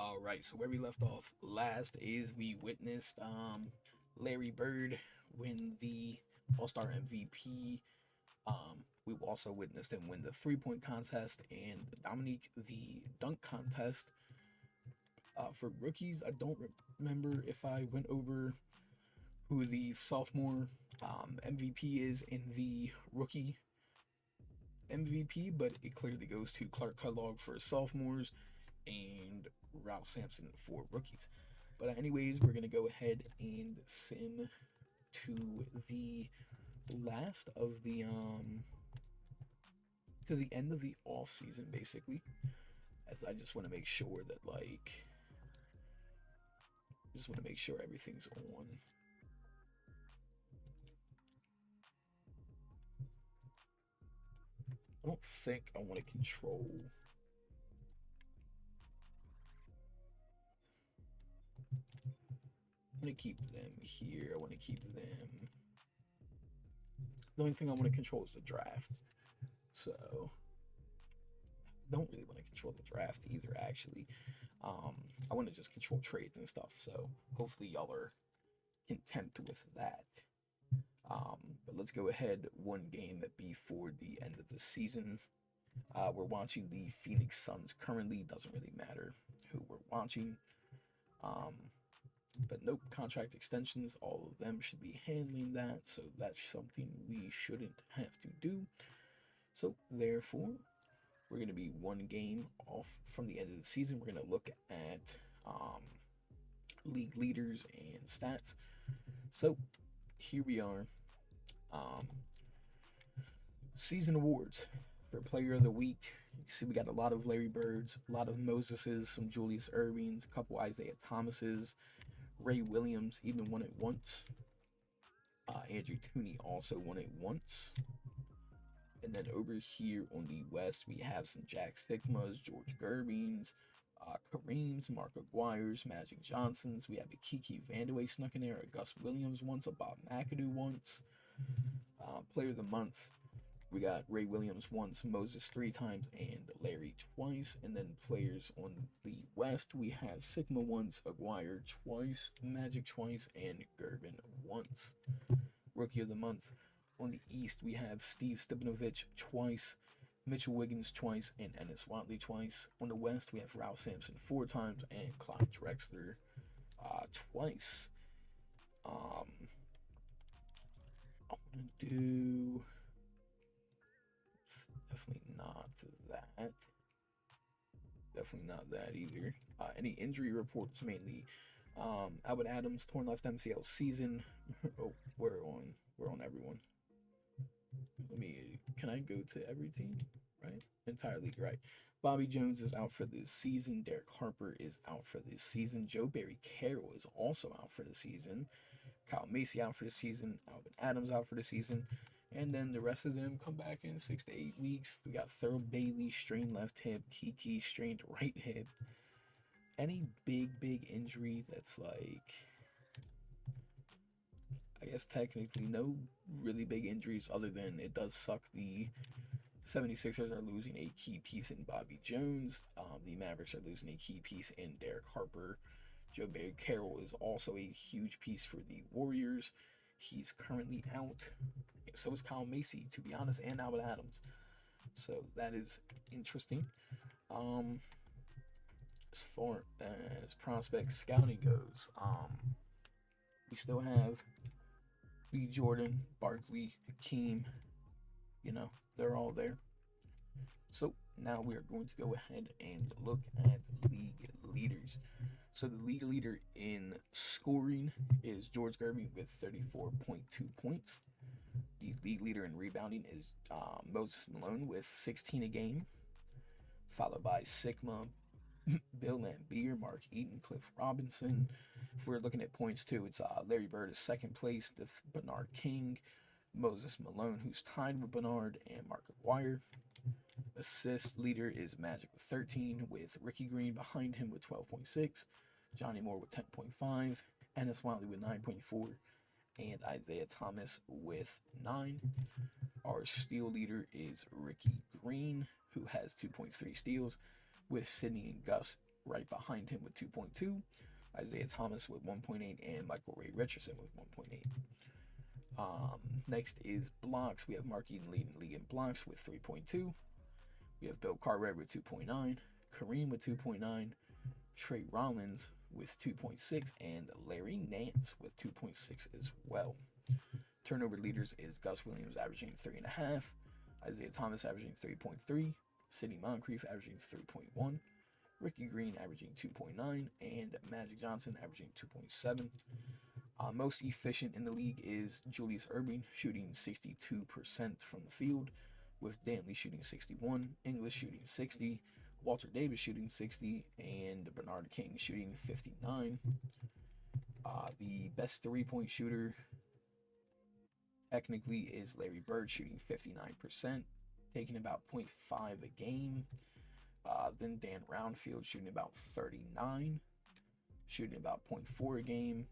All right, so where we left off last is we witnessed Larry Bird win the All-Star MVP. We also witnessed him win the three-point contest and Dominique the dunk contest. For rookies, I don't remember if I went over who the sophomore MVP is in the rookie MVP, but it clearly goes to Clark Kellogg for sophomores and Ralph Sampson for rookies. But anyways, we're gonna go ahead and sim to the last of the to the end of the off season, basically, as I just want to make sure that everything's on. I don't think I want to control. I'm gonna keep them here. I want to keep them. The only thing I want to control is the draft. So don't really want to control the draft either, actually. I want to just control trades and stuff. So hopefully y'all are content with that. But let's go ahead one game before the end of the season. We're watching the Phoenix Suns currently. Doesn't really matter who we're watching. But nope, contract extensions, all of them should be handling that. So that's something we shouldn't have to do. So therefore, we're going to be one game off from the end of the season. We're going to look at league leaders and stats. So here we are. Season awards for Player of the Week. You can see we got a lot of Larry Birds, a lot of Moseses, some Julius Irvings, a couple Isaiah Thomases, Ray Williams even won it once. Andrew Tooney also won it once. And then over here on the West, we have some Jack Stigmas, George Gerbings, Kareems, Mark Aguirre's, Magic Johnsons. We have a Kiki Vandeweghe snuck in there, a Gus Williams once, a Bob McAdoo once. Player of the Month, we got Ray Williams once, Moses 3 times, and Larry twice. And then players on the West, we have Sigma once, Aguirre twice, Magic twice, and Gervin once. Rookie of the Month, on the East, we have Steve Stipanovich twice, Mitchell Wiggins twice, and Ennis Watley twice. On the West, we have Ralph Sampson 4 times, and Clyde Drexler twice. I want to do... Definitely not that. Definitely not that either. Any injury reports mainly. Albert Adams torn left MCL season. Oh, we're on everyone. Can I go to every team? Right? Entire league, right? Bobby Jones is out for this season. Derek Harper is out for this season. Joe Barry Carroll is also out for the season. Kyle Macy out for the season. Alvin Adams out for the season. And then the rest of them come back in 6 to 8 weeks. We got Thurl Bailey, strained left hip. Kiki, strained right hip. Any big injury that's like... I guess technically no really big injuries other than it does suck. The 76ers are losing a key piece in Bobby Jones. The Mavericks are losing a key piece in Derek Harper. Joe Barry Carroll is also a huge piece for the Warriors. He's currently out. So is Kyle Macy, to be honest, and Albert Adams. So that is interesting. As far as prospect scouting goes, we still have Lee Jordan, Barkley, Hakeem. You know, they're all there. So now we are going to go ahead and look at league leaders. So the league leader in scoring is George Gervin with 34.2 points. The league leader in rebounding is Moses Malone with 16 a game, followed by Sigma, Bill Lambier, Mark Eaton, Cliff Robinson. If we're looking at points too, it's Larry Bird is second place, Bernard King, Moses Malone, who's tied with Bernard, and Mark Aguirre. Assist leader is Magic with 13, with Ricky Green behind him with 12.6, Johnny Moore with 10.5, Ennis Watley with 9.4, and Isaiah Thomas with 9. Our steal leader is Ricky Green, who has 2.3 steals, with Sidney and Gus right behind him with 2.2. Isaiah Thomas with 1.8, and Michael Ray Richardson with 1.8. Next is blocks. We have Mark Eaton leading the league in blocks with 3.2. We have Bill Cartwright with 2.9, Kareem with 2.9, Trey Rollins with 2.6, and Larry Nance with 2.6 as well. Turnover leaders is Gus Williams averaging 3.5, Isaiah Thomas averaging 3.3, Sidney Moncrief averaging 3.1, Ricky Green averaging 2.9, and Magic Johnson averaging 2.7. Most efficient in the league is Julius Erving, shooting 62% from the field, with Dantley shooting 61, English shooting 60, Walter Davis shooting 60, and Bernard King shooting 59. The best three-point shooter technically is Larry Bird, shooting 59%, taking about 0.5 a game. Then Dan Roundfield shooting about 39, shooting about 0.4 a game.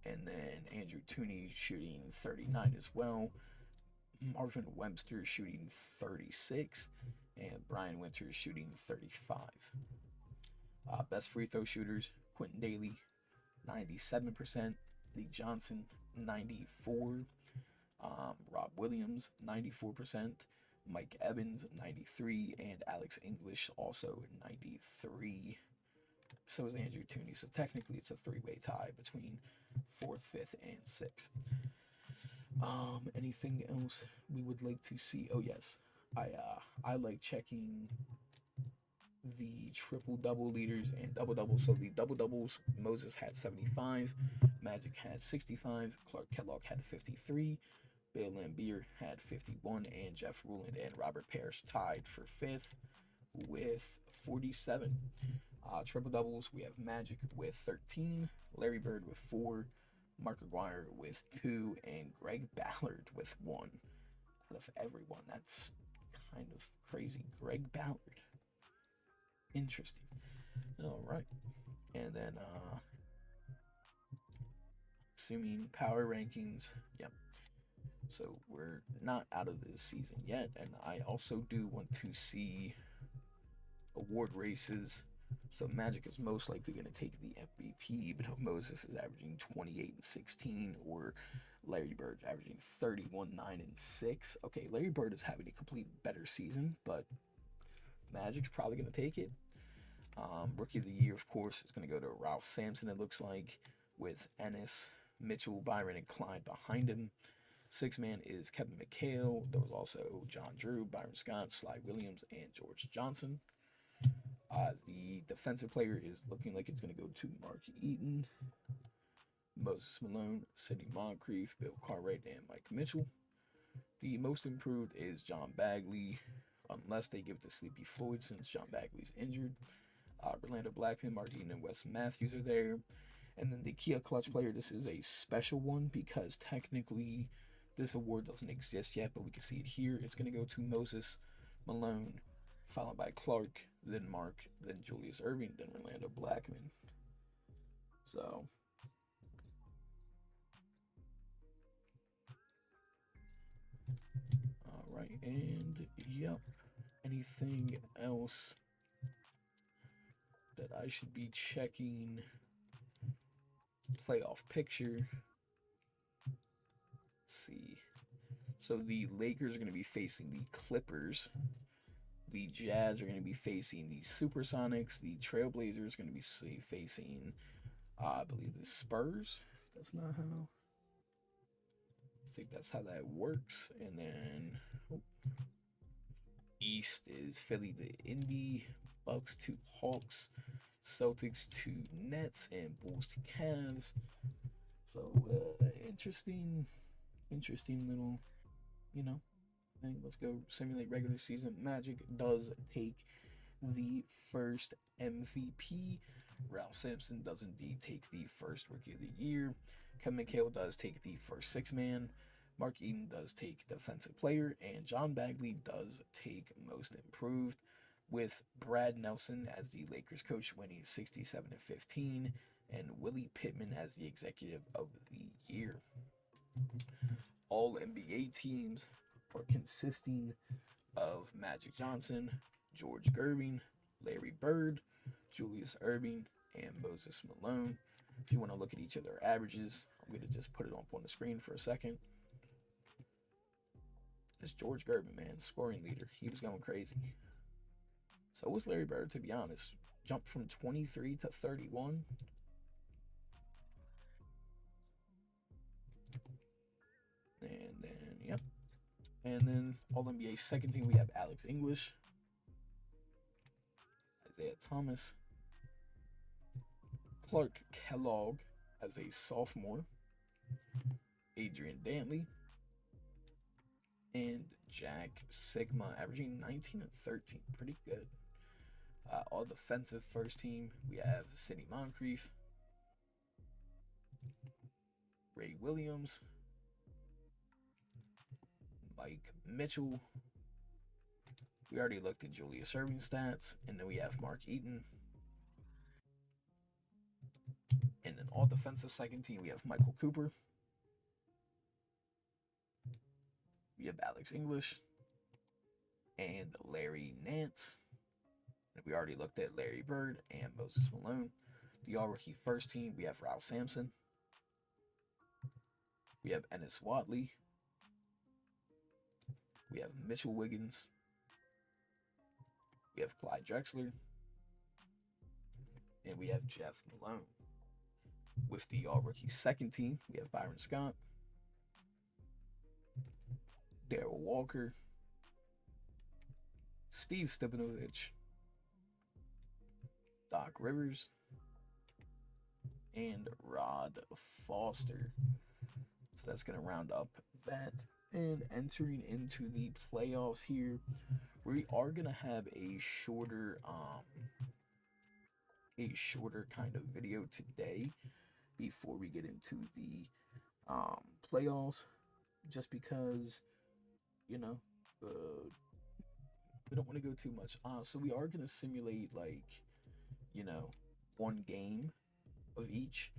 And then Andrew Tooney shooting 39 as well. Marvin Webster shooting 36. And Brian Winters shooting 35. Best free throw shooters, Quentin Daly, 97%. Lee Johnson, 94. Rob Williams, 94%. Mike Evans, 93. And Alex English, also 93. So is Andrew Tooney. So technically it's a three-way tie between 4th, 5th, and 6th. Anything else we would like to see? Oh yes, I like checking the triple-double leaders and double-doubles. So the double-doubles, Moses had 75, Magic had 65, Clark Kellogg had 53, Bill Laimbeer had 51, and Jeff Ruland and Robert Parrish tied for 5th with 47. Triple doubles, we have Magic with 13, Larry Bird with 4, Mark Aguirre with 2, and Greg Ballard with 1. Out of everyone, that's kind of crazy. Greg Ballard. Interesting. All right. And then, assuming power rankings, yep. So we're not out of this season yet, and I also do want to see award races. So Magic is most likely going to take the MVP, but Moses is averaging 28 and 16, or Larry Bird averaging 31, 9, and 6. Okay, Larry Bird is having a complete better season, but Magic's probably going to take it. Rookie of the Year, of course, is going to go to Ralph Sampson, it looks like, with Ennis, Mitchell, Byron, and Clyde behind him. Sixth man is Kevin McHale. There was also John Drew, Byron Scott, Sly Williams, and George Johnson. The defensive player is looking like it's going to go to Mark Eaton, Moses Malone, Sidney Moncrief, Bill Cartwright, and Mike Mitchell. The most improved is John Bagley, unless they give it to Sleepy Floyd since John Bagley's injured. Orlando Blackman, Mark Eaton, and Wes Matthews are there. And then the Kia Clutch player, this is a special one because technically this award doesn't exist yet, but we can see it here. It's going to go to Moses Malone, followed by Clark, then Mark, then Julius Erving, then Orlando Blackman. So, all right, and yep. Anything else that I should be checking? Playoff picture. Let's see. So the Lakers are going to be facing the Clippers. The Jazz are going to be facing the Supersonics. The Trailblazers are going to be facing, I believe, the Spurs. That's not how. I think that's how that works. And then East is Philly to Indy, Bucks to Hawks, Celtics to Nets, and Bulls to Cavs. So interesting little, thing. Let's go simulate regular season. Magic does take the first MVP. Ralph Sampson does indeed take the first Rookie of the Year. Kevin McHale does take the first six man. Mark Eaton does take Defensive Player, and John Bagley does take Most Improved, with Brad Nelson as the Lakers coach winning 67-15, and Willie Pittman as the Executive of the Year. All NBA teams are consisting of Magic Johnson, George Gervin, Larry Bird, Julius Erving, and Moses Malone. If you want to look at each of their averages, I'm going to just put it up on the screen for a second. It's George Gervin, man, scoring leader. He was going crazy. So was Larry Bird, to be honest. Jumped from 23 to 31. And then, yep. And then All-NBA second team, we have Alex English, Isaiah Thomas, Clark Kellogg as a sophomore, Adrian Dantley, and Jack Sigma, averaging 19 and 13. Pretty good. All defensive first team, we have Sidney Moncrief, Ray Williams, Mike Mitchell. We already looked at Julius Erving stats, and then we have Mark Eaton. And then all defensive second team, we have Michael Cooper. We have Alex English and Larry Nance. And we already looked at Larry Bird and Moses Malone. The all-rookie first team, we have Ralph Sampson. We have Ennis Watley. We have Mitchell Wiggins. We have Clyde Drexler. And we have Jeff Malone. With the all-rookie second team, we have Byron Scott, Darrell Walker, Steve Stipanovich, Doc Rivers, and Rod Foster. So that's going to round up that. And entering into the playoffs here, we are going to have a shorter kind of video today before we get into the playoffs, just because, you know, we don't want to go too much. So we are going to simulate, like, you know, one game of each.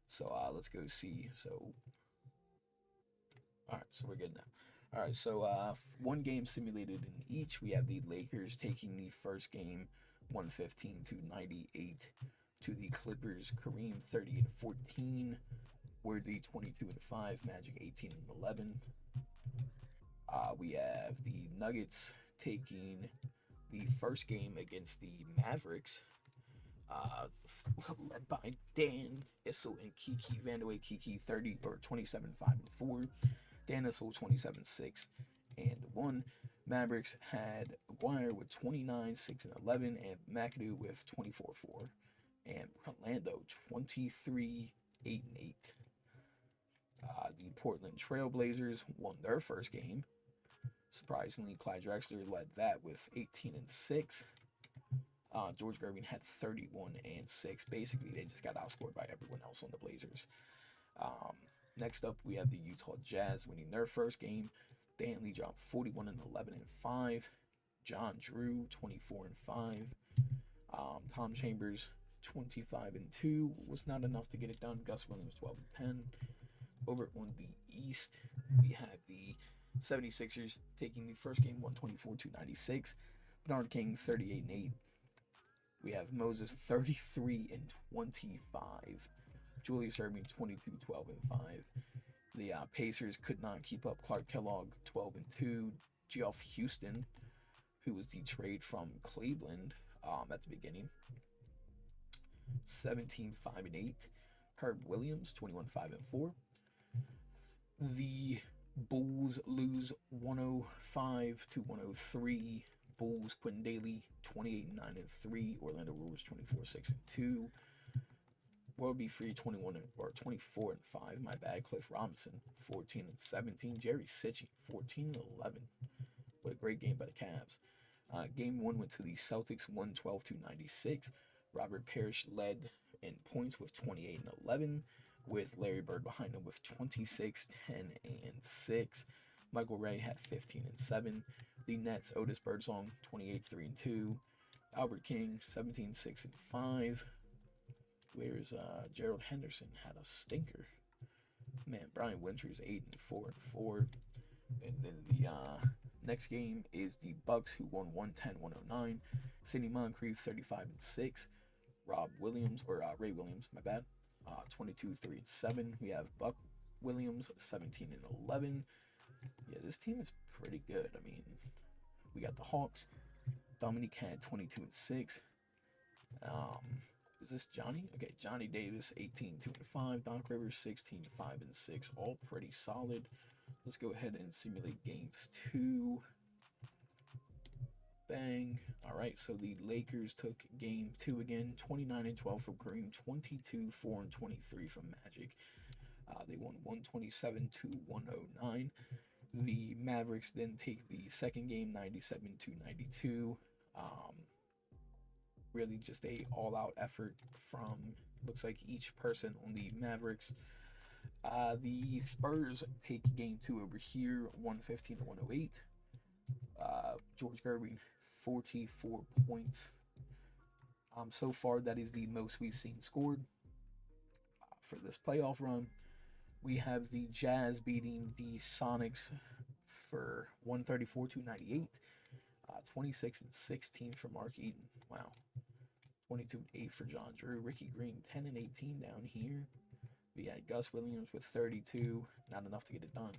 So let's go see. So, all right, so we're good now. All right, so one game simulated in each. We have the Lakers taking the first game 115 to 98 to the Clippers. Kareem 30-14. Worthy 22-5. Magic 18-11. We have the Nuggets taking the first game against the Mavericks, led by Dan Issel and Kiki Vandeweghe. Kiki 27-5-4. Dan Issel 27-6-1. Mavericks had Aguirre with 29, 6-11, and McAdoo with 24-4. And Orlando 23, 8-8. The Portland Trailblazers won their first game. Surprisingly, Clyde Drexler led that with 18-6. George Gervin had 31-6. Basically, they just got outscored by everyone else on the Blazers. Next up, we have the Utah Jazz winning their first game. Dantley dropped 41-11-5. John Drew 24-5. Tom Chambers 25-2 was not enough to get it done. Gus Williams 12-10. Over on the East, we have the 76ers taking the first game 124-96. Bernard King 38-8. We have Moses 33-25. Julius Erving 22-12-5. The Pacers could not keep up. Clark Kellogg 12-2. Geoff Houston, who was the trade from Cleveland at the beginning, 17-5-8. Herb Williams 21-5-4. The Bulls lose 105-103. Bulls Quentin Daly 28-9-3. Orlando Brewers 24-6-2. World Be Free 24-5. My bad. Cliff Robinson 14-17. Jerry Sitchin 14-11. What a great game by the Cavs. Game one went to the Celtics 112-96. Robert Parrish led in points with 28-11, with Larry Bird behind him with 26-10-6. Michael Ray had 15-7. The Nets, Otis Birdsong 28-3-2. Albert King 17-6-5. Where's Gerald Henderson had a stinker. Man, Brian Winters 8-4-4. And then the next game is the Bucks, who won 110-109 Sidney Moncrief 35-6. Rob Williams, or Ray Williams, my bad, 22-3-7. We have Buck Williams 17-11. Yeah, this team is pretty good. I mean, we got the Hawks. Dominique had 22-6. Is this Johnny? Okay, Johnny Davis 18-2-5. Doc Rivers 16-5-6. All pretty solid. Let's go ahead and simulate games 2. Bang. All right, so the Lakers took game 2 again, 29-12 from Kareem, 22-4-23 from Magic. They won 127-109. The Mavericks then take the second game, 97-92. Really just a all-out effort from, looks like, each person on the Mavericks. The Spurs take game 2 over here, 115-108. George Gervin, 44 points. So far, that is the most we've seen scored for this playoff run. We have the Jazz beating the Sonics for 134-98. 26-16 for Mark Eaton. Wow. 22-8 for John Drew. Ricky Green, 10-18 down here. We had Gus Williams with 32. Not enough to get it done.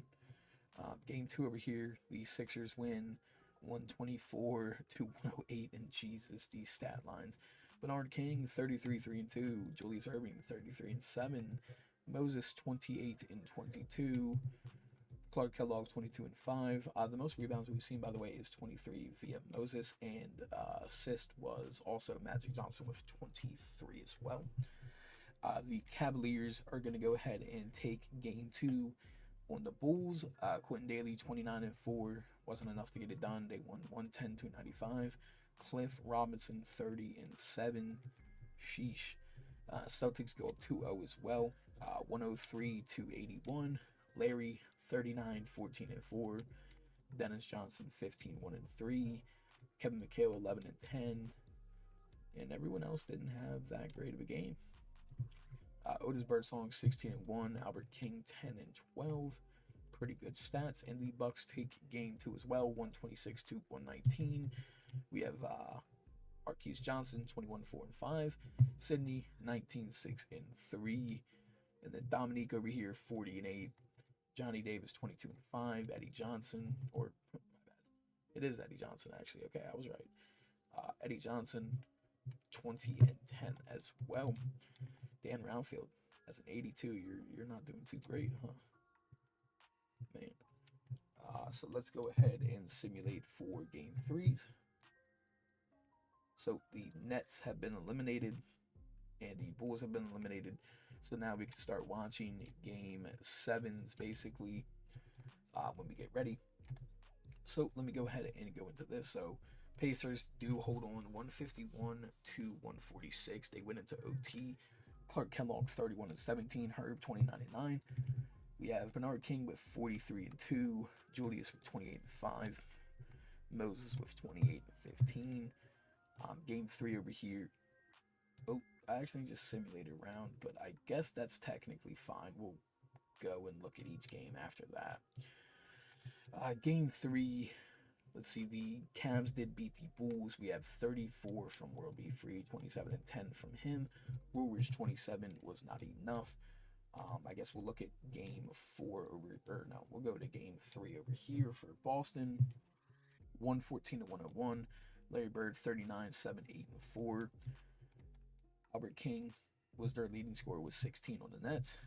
Game 2 over here. The Sixers win 124-108. And Jesus, these stat lines. Bernard King, 33-3-2. Julius Erving, 33-7. Moses, 28-22. Clark Kellogg, 22-5. The most rebounds we've seen, by the way, is 23 via Moses, and assist was also Magic Johnson with 23 as well. The Cavaliers are going to go ahead and take game 2 on the Bulls. Quentin Daly, 29-4. Wasn't enough to get it done. They won 110-95. Cliff Robinson, 30-7. Sheesh. Celtics go up 2-0 as well. 103-81. Larry, 39-14-4. Dennis Johnson, 15-1-3. Kevin McHale, 11-10. And everyone else didn't have that great of a game. Otis Birdsong, 16-1. Albert King, 10-12. Pretty good stats. And the Bucks take game 2 as well, 126-119. We have Marquise Johnson, 21-4-5. Sydney, 19-6-3. And then Dominique over here, 40-8. Johnny Davis, 22-5. Eddie Johnson, or my bad, it is Eddie Johnson actually. Okay, I was right. Eddie Johnson, 20-10 as well. Dan Roundfield as an 82. You're not doing too great, huh? Man. So let's go ahead and simulate for game 3s. So the Nets have been eliminated and the Bulls have been eliminated. So now we can start watching game 7s basically when we get ready. So let me go ahead and go into this. So Pacers do hold on 151-146. They went into OT. Clark Kellogg 31-17. Herb 29-9. We have Bernard King with 43-2. Julius with 28-5. Moses with 28-15. Game 3 over here. Oh, I actually just simulated round, but I guess that's technically fine. We'll go and look at each game after that. Game 3, let's see, the Cavs did beat the Bulls. We have 34 from World Be Free, 27-10 from him. Brewers 27 was not enough. I guess we'll look at game 4 we'll go to game 3 over here for Boston. 114-101. Larry Bird 39-7-8-4. Albert King was their leading scorer with 16 on the Nets.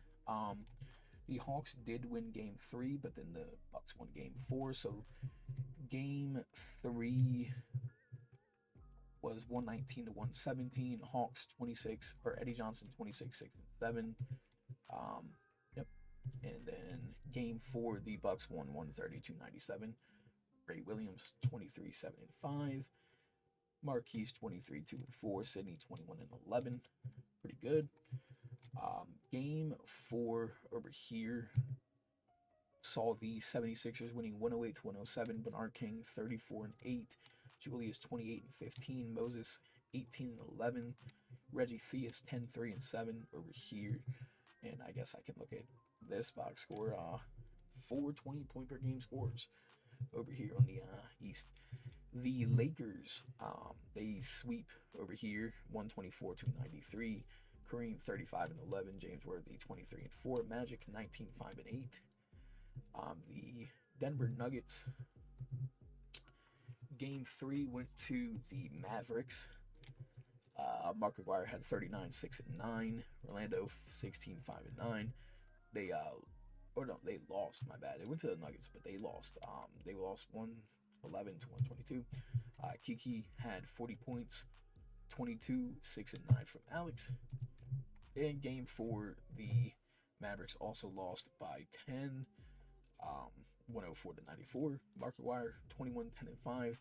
The Hawks did win game 3, but then the Bucks won game 4. So game 3 was 119-117. Hawks 26, or Eddie Johnson 26-6-7. Yep. And then game 4, the Bucks won 132-97. Ray Williams 23-7-5. Marquise 23-2-4. Sydney 21-11. Pretty good. Game 4 over here saw the 76ers winning 108-107. Bernard King 34-8. Julius 28-15. Moses 18-11. Reggie Theus 10-3-7 over here. And I guess I can look at this box score. 4 20-point per game scores over here on the East. The Lakers, they sweep over here, 124-93. Kareem 35-11. James Worthy 23-4. Magic 19-5-8. The Denver Nuggets, Game 3 went to the Mavericks. Mark Aguirre had 39, 6-9. Orlando 16, 5-9. They they lost. My bad. They went to the Nuggets, but they lost. They lost 111 to 122. Kiki had 40 points, 22, 6-9 from Alex. In Game 4, the Mavericks also lost by 10, 104-94. Mark Aguirre 21, 10-5.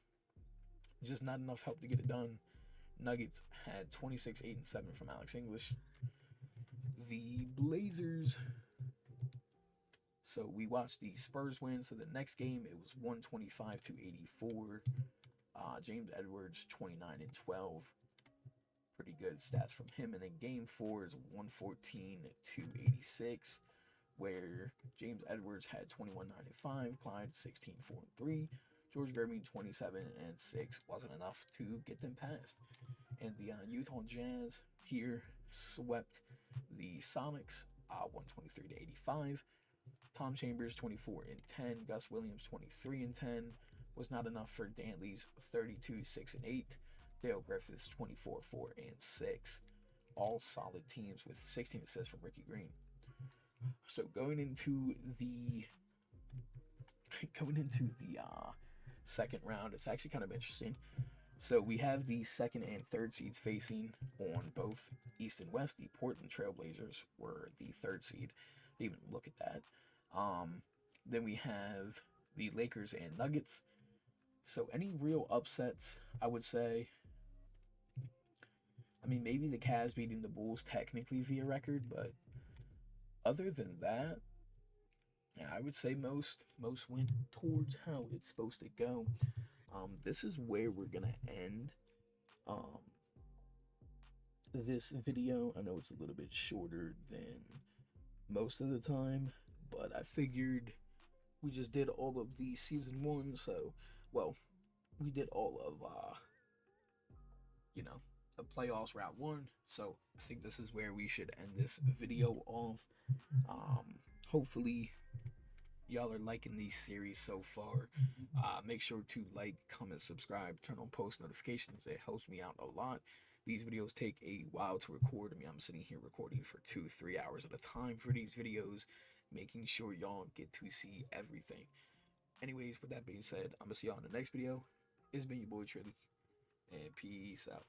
Just not enough help to get it done. Nuggets had 26, 8-7 from Alex English. The Blazers. So we watched the Spurs win. So the next game, it was 125-84. James Edwards 29-12. Pretty good stats from him. And then Game 4 is 114-86, where James Edwards had 21-9-5, Clyde 16-4-3, George Gervin 27-6. Wasn't enough to get them past. And the Utah Jazz here swept the Sonics 123-85. Tom Chambers 24-10, Gus Williams 23-10. Was not enough for Dantley's 32-6-8. Dale Griffiths 24-4-6. All solid teams with 16 assists from Ricky Green. So going into the second round, it's actually kind of interesting. So we have the second and third seeds facing on both East and West. The Portland Trailblazers were the third seed. Didn't even look at that. Then we have the Lakers and Nuggets. So any real upsets, I would say, I mean, maybe the Cavs beating the Bulls technically via record, but other than that, yeah, I would say most went towards how it's supposed to go. This is where we're gonna end this video. I know it's a little bit shorter than most of the time, but I figured we just did all of the season 1, so, well, we did all of the playoffs round 1, so I think this is where we should end this video off. Hopefully y'all are liking these series so far. Make sure to like, comment, subscribe, turn on post notifications. It helps me out a lot. These videos take a while to record. I mean, I'm sitting here recording for 2-3 hours at a time for these videos, making sure y'all get to see everything. Anyways, with that being said, I'm gonna see y'all in the next video. It's been your boy Trilly, and peace out.